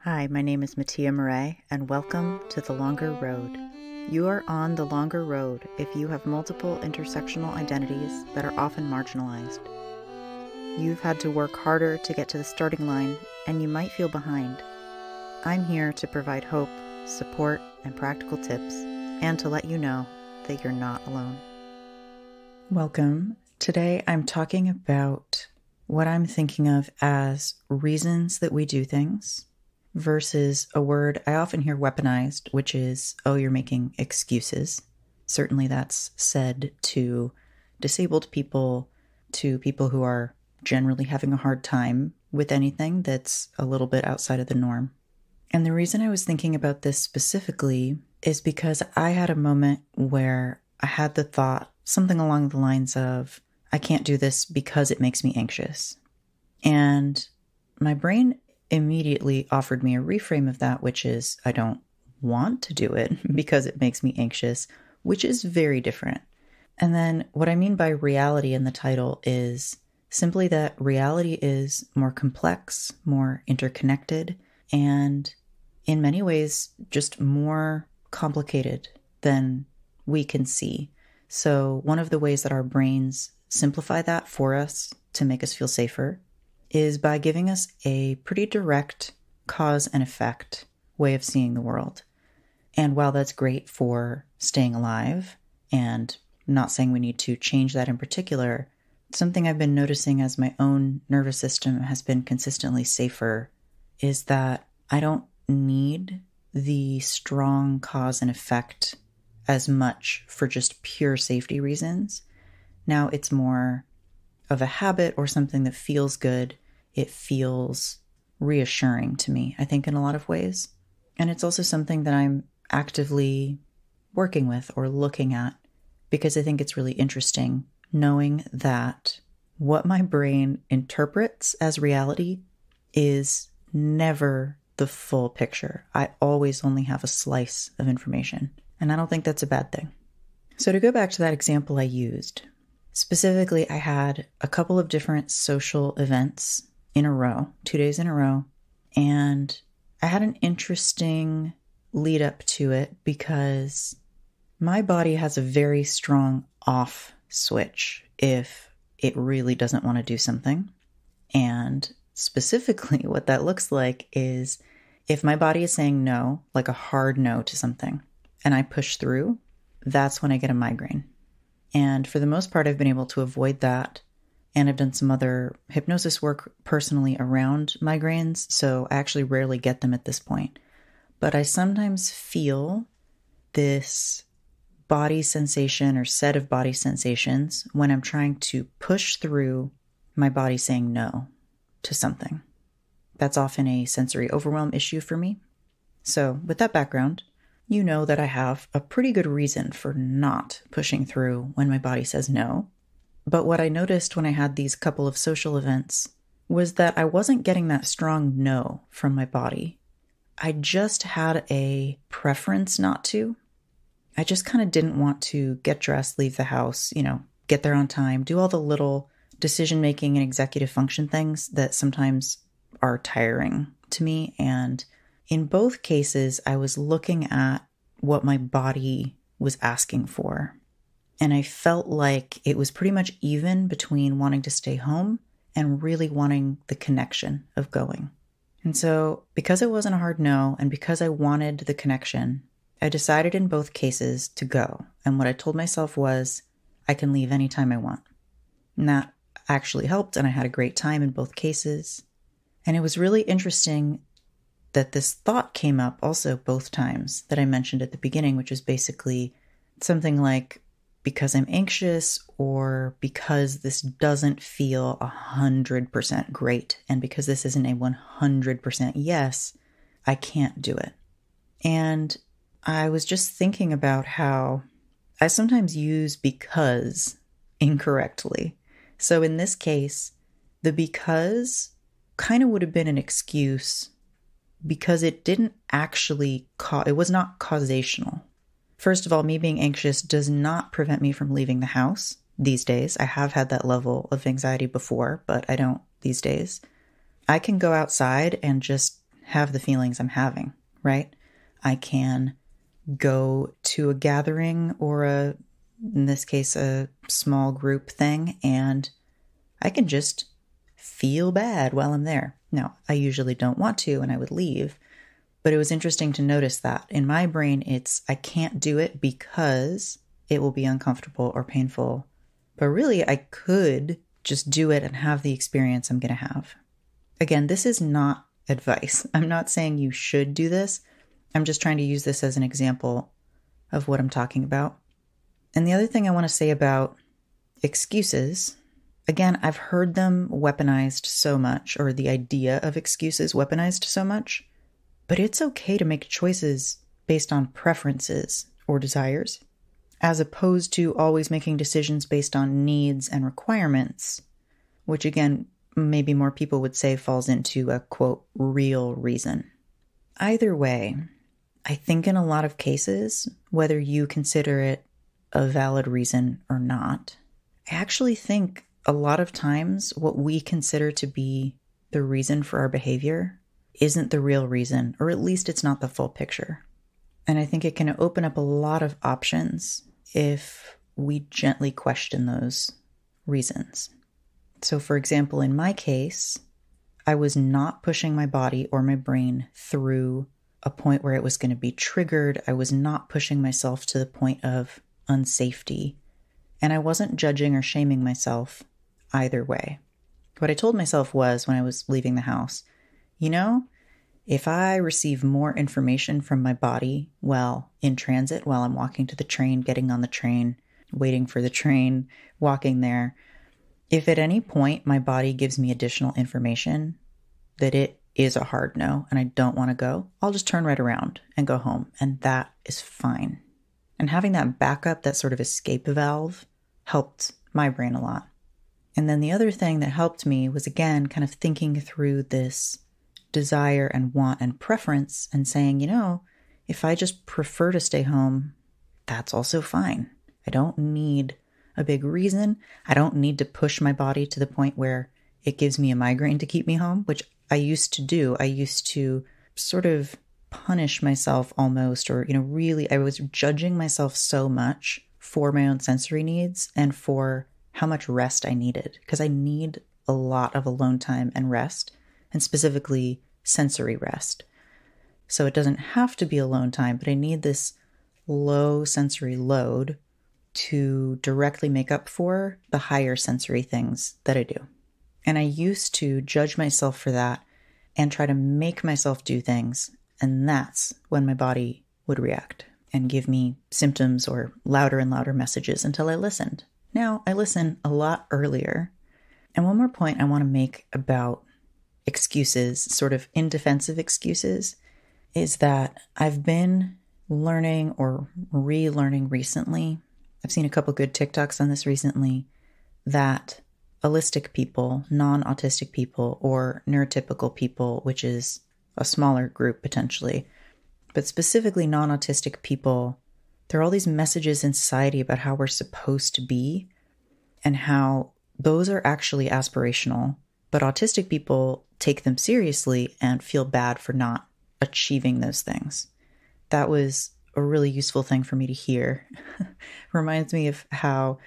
Hi, my name is Mattia Murray, and welcome to The Longer Road. You are on the longer road if you have multiple intersectional identities that are often marginalized. You've had to work harder to get to the starting line, and you might feel behind. I'm here to provide hope, support, and practical tips, and to let you know that you're not alone. Welcome. Today I'm talking about what I'm thinking of as reasons that we do things versus a word I often hear weaponized, which is, oh, you're making excuses. Certainly that's said to disabled people, to people who are generally having a hard time with anything that's a little bit outside of the norm. And the reason I was thinking about this specifically is because I had a moment where I had the thought, something along the lines of, I can't do this because it makes me anxious. And my brain immediately offered me a reframe of that, which is, I don't want to do it because it makes me anxious, which is very different. And then what I mean by reality in the title is simply that reality is more complex, more interconnected, and in many ways just more complicated than we can see. So one of the ways that our brains simplify that for us to make us feel safer is by giving us a pretty direct cause and effect way of seeing the world. And while that's great for staying alive, and not saying we need to change that in particular, something I've been noticing as my own nervous system has been consistently safer is that I don't need the strong cause and effect as much for just pure safety reasons. Now it's more of a habit or something that feels good. It feels reassuring to me, I think, in a lot of ways. And it's also something that I'm actively working with or looking at because I think it's really interesting knowing that what my brain interprets as reality is never the full picture. I always only have a slice of information, and I don't think that's a bad thing. So to go back to that example I used, specifically, I had a couple of different social events in a row, 2 days in a row, and I had an interesting lead up to it because my body has a very strong off switch if it really doesn't want to do something. And specifically what that looks like is if my body is saying no, like a hard no to something, and I push through, that's when I get a migraine. And for the most part, I've been able to avoid that. And I've done some other hypnosis work personally around migraines, so I actually rarely get them at this point. But I sometimes feel this body sensation or set of body sensations when I'm trying to push through my body saying no to something. That's often a sensory overwhelm issue for me. So with that background, you know that I have a pretty good reason for not pushing through when my body says no. But what I noticed when I had these couple of social events was that I wasn't getting that strong no from my body. I just had a preference not to. I just kind of didn't want to get dressed, leave the house, get there on time, do all the little decision-making and executive function things that sometimes are tiring to me. And in both cases, I was looking at what my body was asking for. And I felt like it was pretty much even between wanting to stay home and really wanting the connection of going. And so because it wasn't a hard no, and because I wanted the connection, I decided in both cases to go. And what I told myself was, I can leave anytime I want. And that actually helped, and I had a great time in both cases. And it was really interesting that this thought came up also both times that I mentioned at the beginning, which is basically something like, because I'm anxious, or because this doesn't feel 100% great, and because this isn't a 100% yes, I can't do it. And I was just thinking about how I sometimes use because incorrectly. So in this case, the because kind of would have been an excuse because it didn't actually it was not causational. First of all, me being anxious does not prevent me from leaving the house these days. I have had that level of anxiety before, but I don't these days. I can go outside and just have the feelings I'm having, right? I can go to a gathering or in this case, a small group thing, and I can just feel bad while I'm there. Now, I usually don't want to, and I would leave, but it was interesting to notice that in my brain, I can't do it because it will be uncomfortable or painful. But really, I could just do it and have the experience I'm going to have. Again, this is not advice. I'm not saying you should do this. I'm just trying to use this as an example of what I'm talking about. And the other thing I want to say about excuses, again, I've heard them weaponized so much, or the idea of excuses weaponized so much, but it's okay to make choices based on preferences or desires, as opposed to always making decisions based on needs and requirements, which again, maybe more people would say falls into a, quote, real reason. Either way, I think in a lot of cases, whether you consider it a valid reason or not, I actually think a lot of times what we consider to be the reason for our behavior isn't the real reason, or at least it's not the full picture. And I think it can open up a lot of options if we gently question those reasons. So for example, in my case, I was not pushing my body or my brain through a point where it was going to be triggered. I was not pushing myself to the point of unsafety. And I wasn't judging or shaming myself either way. What I told myself was when I was leaving the house, if I receive more information from my body while in transit, while I'm walking to the train, getting on the train, waiting for the train, walking there, if at any point my body gives me additional information that it is a hard no and I don't want to go, I'll just turn right around and go home. And that is fine. And having that backup, that sort of escape valve, helped my brain a lot. And then the other thing that helped me was, again, kind of thinking through this desire and want and preference and saying, if I just prefer to stay home, that's also fine. I don't need a big reason. I don't need to push my body to the point where it gives me a migraine to keep me home, which I used to do. I used to sort of punish myself almost, or, really, I was judging myself so much for my own sensory needs and for how much rest I needed, because I need a lot of alone time and rest, and specifically sensory rest. So it doesn't have to be alone time, but I need this low sensory load to directly make up for the higher sensory things that I do. And I used to judge myself for that and try to make myself do things. And that's when my body would react and give me symptoms or louder and louder messages until I listened. Now I listen a lot earlier. And one more point I want to make about excuses, sort of indefensive excuses, is that I've been learning or relearning recently. I've seen a couple good TikToks on this recently, that allistic people, non-autistic people, or neurotypical people, which is a smaller group potentially, but specifically non-autistic people, there are all these messages in society about how we're supposed to be and how those are actually aspirational, but autistic people take them seriously and feel bad for not achieving those things. That was a really useful thing for me to hear. Reminds me of how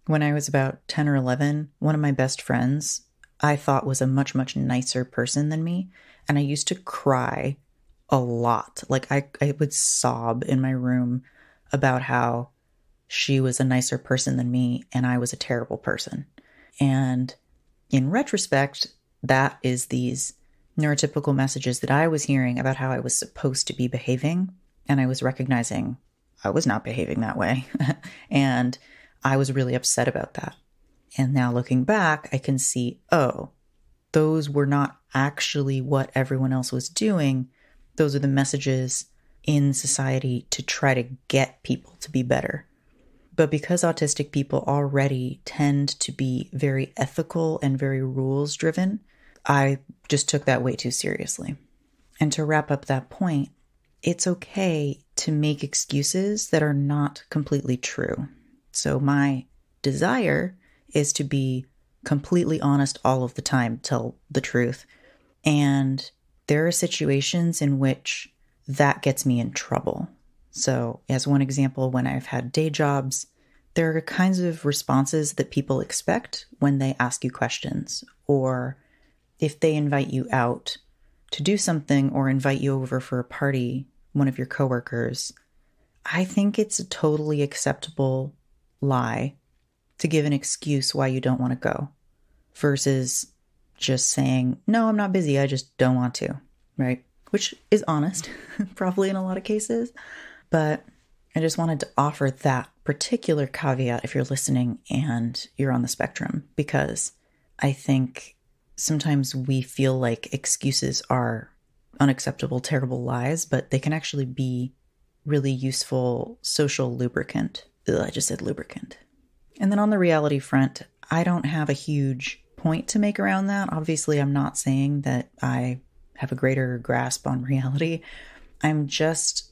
when I was about 10 or 11, one of my best friends I thought was a much, much nicer person than me. And I used to cry a lot. Like I would sob in my room about how she was a nicer person than me and I was a terrible person. And in retrospect, that is these neurotypical messages that I was hearing about how I was supposed to be behaving. And I was recognizing I was not behaving that way. And I was really upset about that. And now looking back, I can see, oh, those were not actually what everyone else was doing. Those are the messages in society to try to get people to be better. But because autistic people already tend to be very ethical and very rules driven, I just took that way too seriously. And to wrap up that point, it's okay to make excuses that are not completely true. So my desire is to be completely honest all of the time, tell the truth. And there are situations in which that gets me in trouble. So as one example, when I've had day jobs, there are kinds of responses that people expect when they ask you questions, or if they invite you out to do something or invite you over for a party, one of your coworkers. I think it's a totally acceptable lie to give an excuse why you don't want to go versus just saying, no, I'm not busy, I just don't want to, right? Which is honest, probably in a lot of cases. But I just wanted to offer that particular caveat if you're listening and you're on the spectrum, because I think sometimes we feel like excuses are unacceptable, terrible lies, but they can actually be really useful social lubricant. Ugh, I just said lubricant. And then on the reality front, I don't have a huge point to make around that. Obviously, I'm not saying that I have a greater grasp on reality. I'm just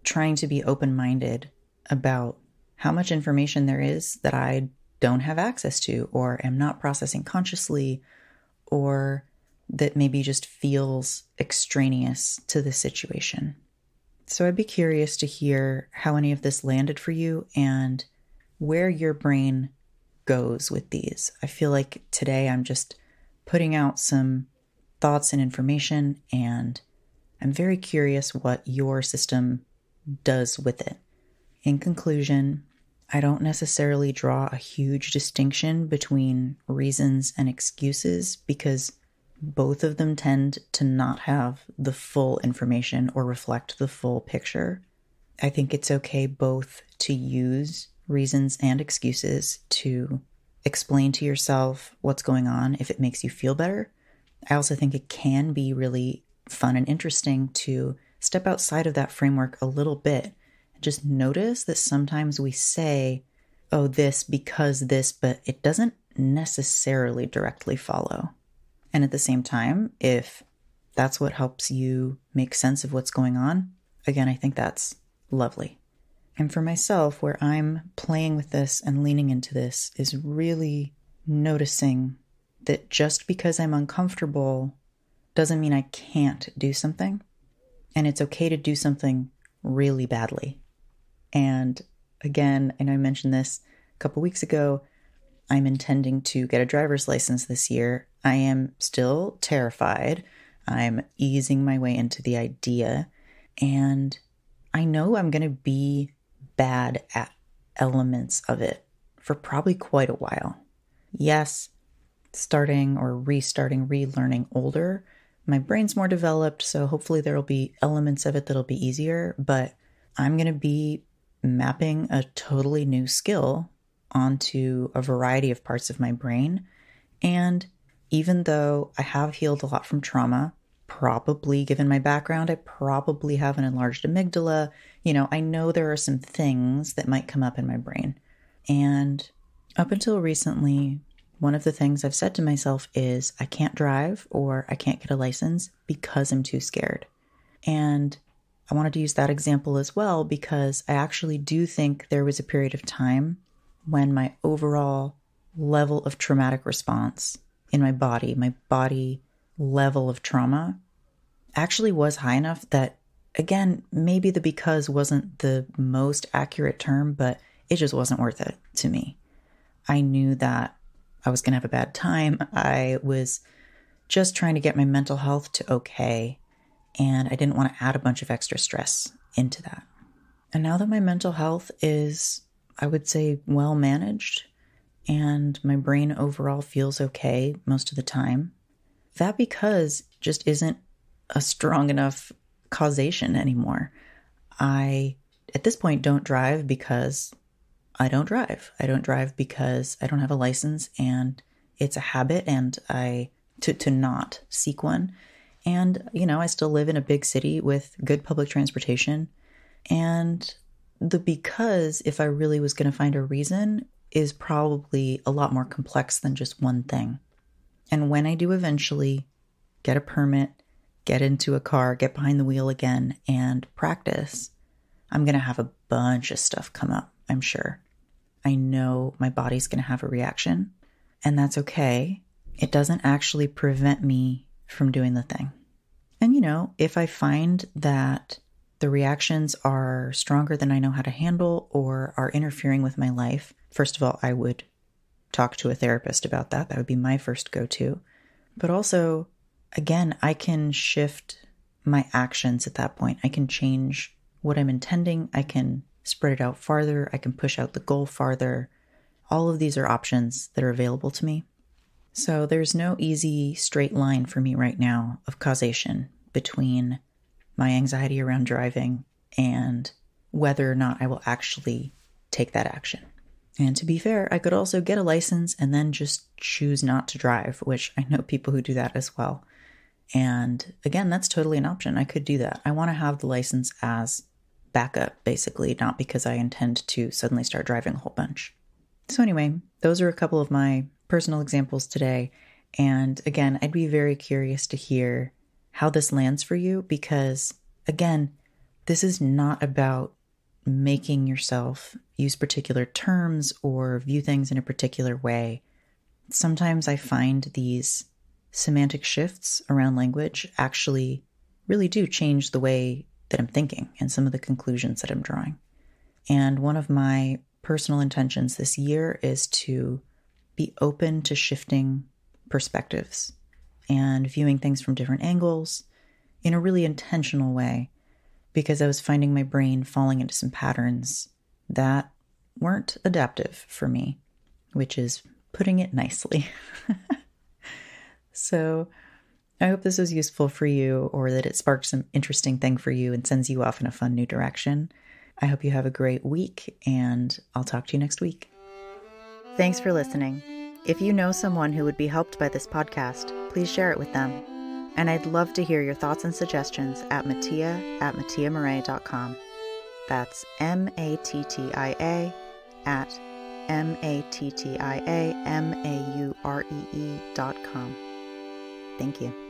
trying to be open-minded about how much information there is that I don't have access to or am not processing consciously, or that maybe just feels extraneous to the situation. So I'd be curious to hear how any of this landed for you and where your brain goes with these. I feel like today I'm just putting out some thoughts and information, and I'm very curious what your system does with it. In conclusion, I don't necessarily draw a huge distinction between reasons and excuses because both of them tend to not have the full information or reflect the full picture. I think it's okay both to use reasons and excuses to explain to yourself what's going on if it makes you feel better. I also think it can be really fun and interesting to step outside of that framework a little bit and just notice that sometimes we say, oh, this because this, but it doesn't necessarily directly follow. And at the same time, if that's what helps you make sense of what's going on, again, I think that's lovely. And for myself, where I'm playing with this and leaning into this is really noticing that just because I'm uncomfortable doesn't mean I can't do something. And it's okay to do something really badly. And again, I know I mentioned this a couple weeks ago, I'm intending to get a driver's license this year. I am still terrified. I'm easing my way into the idea. And I know I'm going to be bad at elements of it for probably quite a while. Yes, starting or restarting, relearning older, my brain's more developed, so hopefully there'll be elements of it that'll be easier, but I'm going to be mapping a totally new skill onto a variety of parts of my brain. And even though I have healed a lot from trauma, probably given my background, I probably have an enlarged amygdala. I know there are some things that might come up in my brain. And up until recently, one of the things I've said to myself is I can't drive or I can't get a license because I'm too scared. And I wanted to use that example as well because I actually do think there was a period of time when my overall level of traumatic response in my body level of trauma actually was high enough that, again, maybe the because wasn't the most accurate term, but it just wasn't worth it to me. I knew that I was going to have a bad time. I was just trying to get my mental health to okay, and I didn't want to add a bunch of extra stress into that. And now that my mental health is, I would say, well managed, and my brain overall feels okay most of the time, that because just isn't a strong enough causation anymore. I, at this point, don't drive because I don't drive. I don't drive because I don't have a license, and it's a habit, and to not seek one. And, I still live in a big city with good public transportation. And because if I really was going to find a reason is probably a lot more complex than just one thing. And when I do eventually get a permit, get into a car, get behind the wheel again, and practice, I'm going to have a bunch of stuff come up, I'm sure. I know my body's going to have a reaction, and that's okay. It doesn't actually prevent me from doing the thing. And, if I find that the reactions are stronger than I know how to handle or are interfering with my life, first of all, I would talk to a therapist about that. That would be my first go-to. But also, again, I can shift my actions at that point. I can change what I'm intending. I can spread it out farther. I can push out the goal farther. All of these are options that are available to me. So there's no easy straight line for me right now of causation between my anxiety around driving and whether or not I will actually take that action. And to be fair, I could also get a license and then just choose not to drive, which I know people who do that as well. And again, that's totally an option. I could do that. I want to have the license as backup, basically, not because I intend to suddenly start driving a whole bunch. So anyway, those are a couple of my personal examples today. And again, I'd be very curious to hear how this lands for you because, again, this is not about making yourself use particular terms or view things in a particular way. Sometimes I find these semantic shifts around language actually really do change the way that I'm thinking and some of the conclusions that I'm drawing. And one of my personal intentions this year is to be open to shifting perspectives and viewing things from different angles in a really intentional way, because I was finding my brain falling into some patterns that weren't adaptive for me, which is putting it nicely. So I hope this was useful for you, or that it sparked some interesting thing for you and sends you off in a fun new direction. I hope you have a great week, and I'll talk to you next week. Thanks for listening. If you know someone who would be helped by this podcast, please share it with them. And I'd love to hear your thoughts and suggestions at mattia@mattiamurray.com. That's MATTIA at MATTIAMAUREE.com. Thank you.